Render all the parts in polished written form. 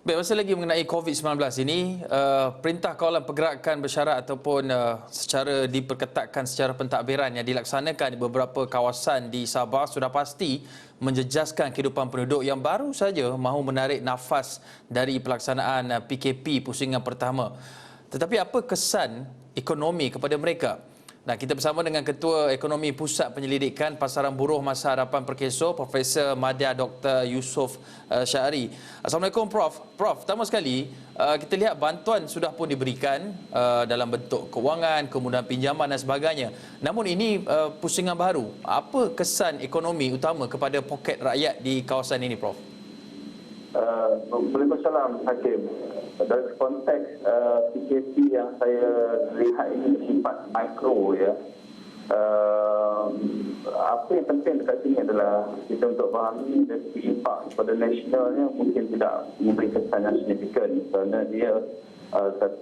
Baik, masa lagi mengenai COVID-19 ini, Perintah Kawalan Pergerakan Bersyarat ataupun secara diperketatkan secara pentadbiran yang dilaksanakan di beberapa kawasan di Sabah sudah pasti menjejaskan kehidupan penduduk yang baru saja mahu menarik nafas dari pelaksanaan PKP pusingan pertama. Tetapi apa kesan ekonomi kepada mereka? Nah, kita bersama dengan Ketua Ekonomi Pusat Penyelidikan Pasaran Buruh Masa Hadapan Perkeso, Profesor Madya Dr. Yusof Syahri. Assalamualaikum Prof. Prof, pertama sekali kita lihat bantuan sudah pun diberikan dalam bentuk kewangan, kemudahan pinjaman dan sebagainya. Namun ini pusingan baru. Apa kesan ekonomi utama kepada poket rakyat di kawasan ini, Prof? Waalaikumsalam, Hakim. Dari konteks PKP yang saya lihat ini bersifat mikro, ya. Apa yang penting dekat sini adalah kita untuk fahami dari impak pada nasionalnya mungkin tidak memberi kesan yang signifikan kerana dia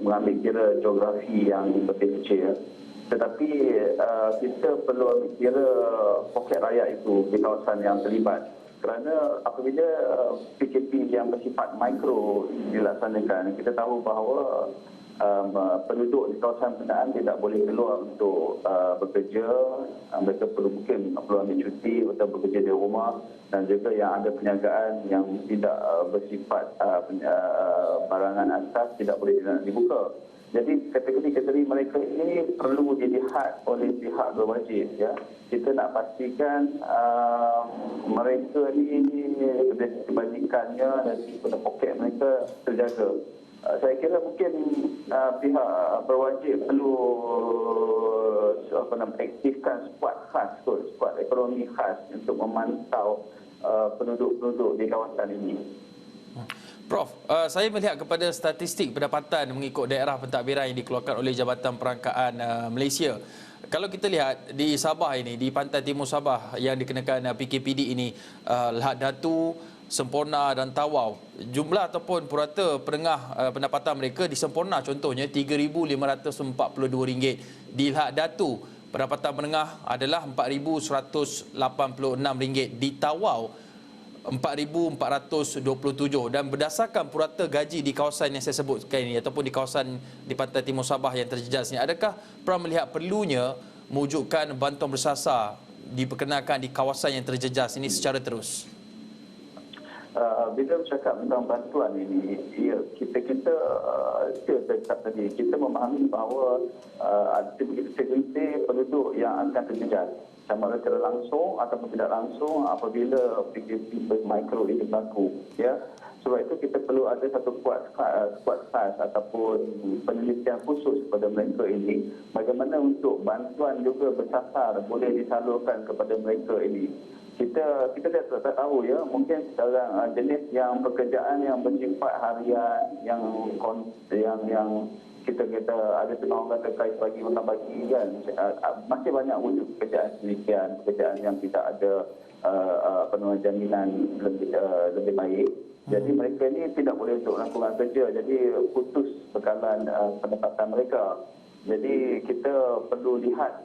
mengambil kira geografi yang lebih kecil. Tetapi kita perlu ambil kira poket rakyat itu di kawasan yang terlibat. Kerana apabila PKP yang bersifat mikro dilaksanakan, kita tahu bahawa penduduk di kawasan penggunaan tidak boleh keluar untuk bekerja. Mereka mungkin perlu ambil cuti atau bekerja di rumah, dan juga yang ada perniagaan yang tidak bersifat barangan asas tidak boleh dibuka. Jadi kategori-kategori mereka ini perlu dilihat oleh pihak berwajib, ya. Kita nak pastikan mereka ini kebajikannya dan pada poket mereka terjaga. Saya kira mungkin pihak berwajib perlu aktifkan skuad khas, skuad ekonomi khas untuk memantau penduduk-penduduk di kawasan ini. Prof, saya melihat kepada statistik pendapatan mengikut daerah pentadbiran yang dikeluarkan oleh Jabatan Perangkaan Malaysia. Kalau kita lihat di Sabah ini, di pantai timur Sabah yang dikenakan PKPD ini, Lahad Datu, Semporna dan Tawau, jumlah ataupun purata penengah pendapatan mereka di Semporna contohnya RM3,542. Di Lahad Datu, pendapatan menengah adalah RM4,186. Di Tawau, RM4,427, dan berdasarkan purata gaji di kawasan yang saya sebutkan ini ataupun di kawasan di pantai timur Sabah yang terjejas ini, adakah Puan melihat perlunya mewujudkan bantuan bersasar diperkenalkan di kawasan yang terjejas ini secara terus? Bila bercakap tentang bantuan ini, kita memahami bahawa ada segmen penduduk yang akan terjejas, sama ada secara langsung ataupun tidak langsung apabila PKP mikro ini berlaku, ya. Sebab itu kita perlu ada satu skuad khas ataupun penelitian khusus kepada mereka ini, bagaimana untuk bantuan juga bersasar boleh disalurkan kepada mereka ini. Kita tak tahu, ya, mungkin sekarang jenis yang pekerjaan yang bersifat harian yang kita ada tengah orang terkait bagi makan bagi, kan, masih banyak wujud pekerjaan sedemikian, pekerjaan yang tidak ada jaminan lebih baik. Jadi mereka ini tidak boleh untuk melakukan kerja, jadi putus bekalan pendapatan mereka. Jadi kita perlu lihat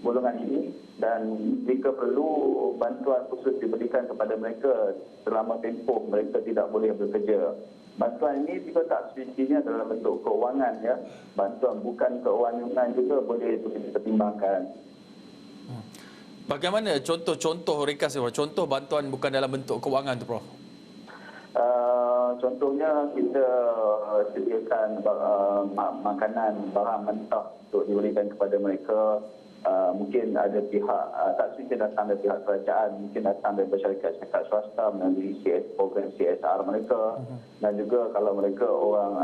golongan ini, dan jika perlu bantuan khusus diberikan kepada mereka selama tempoh mereka tidak boleh bekerja. Bantuan ini jika tak semestinya dalam bentuk keuangan, ya. Bantuan bukan keuangan juga boleh dipertimbangkan. Bagaimana contoh ringkas, contoh bantuan bukan dalam bentuk keuangan tu, Prof? Contohnya kita sediakan makanan, barang mentah untuk diberikan kepada mereka. Mungkin ada pihak, tak semestinya datang dari pihak kerajaan, mungkin datang dari syarikat swasta melalui program CSR mereka. Dan juga kalau mereka orang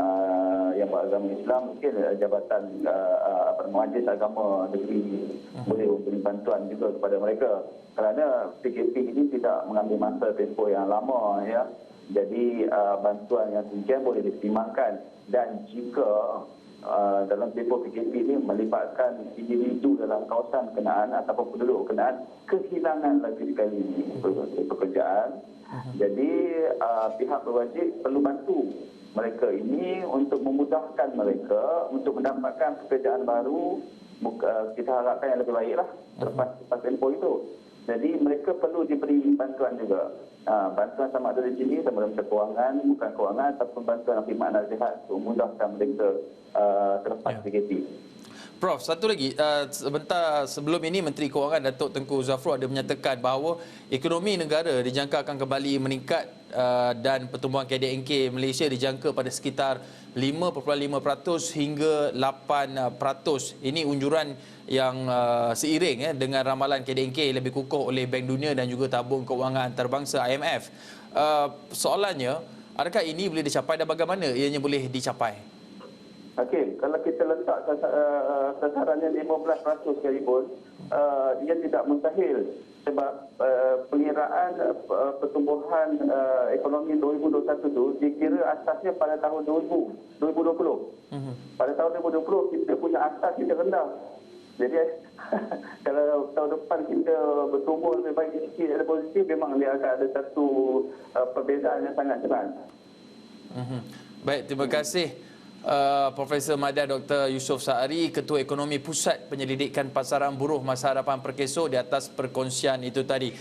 yang beragama Islam, mungkin Jabatan Majlis Agama Negeri boleh memberi bantuan juga kepada mereka. Kerana PKP ini tidak mengambil masa tempoh yang lama, ya. Jadi bantuan yang demikian boleh ditimbangkan, dan jika dalam tempoh PKP ini melibatkan individu dalam kawasan kenaan ataupun penduduk kenaan kehilangan lagi sekali pekerjaan. Jadi pihak berwajib perlu bantu mereka ini untuk memudahkan mereka untuk mendapatkan pekerjaan baru. Kita harapkan yang lebih baiklah lepas tempoh itu. Jadi mereka perlu diberi bantuan juga. Bantuan sama ada di sini, sama ada macam kewangan, bukan kewangan, ataupun bantuan yang bermakna nasihat untuk memudahkan mereka terlepas PKP. Prof, satu lagi, sebentar sebelum ini Menteri Kewangan Datuk Tengku Zafrul ada menyatakan bahawa ekonomi negara dijangka akan kembali meningkat dan pertumbuhan KDNK Malaysia dijangka pada sekitar 5.5% hingga 8%. Ini unjuran yang seiring dengan ramalan KDNK lebih kukuh oleh Bank Dunia dan juga Tabung Kewangan Antarabangsa IMF. Soalannya, adakah ini boleh dicapai dan bagaimana ianya boleh dicapai? Okey, kalau kita letak sasarannya 15% sekalipun, ia tidak mustahil sebab pengiraan pertumbuhan ekonomi 2021 itu dikira asasnya pada tahun 2020. Pada tahun 2020 kita punya asas kita rendah. Jadi kalau tahun depan kita bertumbuh lebih baik sikit, ada positif, memang dia akan ada satu perbezaan yang sangat jelas. Baik, terima kasih. Profesor Madya Dr. Yusof Saari, Ketua Ekonomi Pusat Penyelidikan Pasaran Buruh Masa Hadapan Perkeso, di atas perkongsian itu tadi.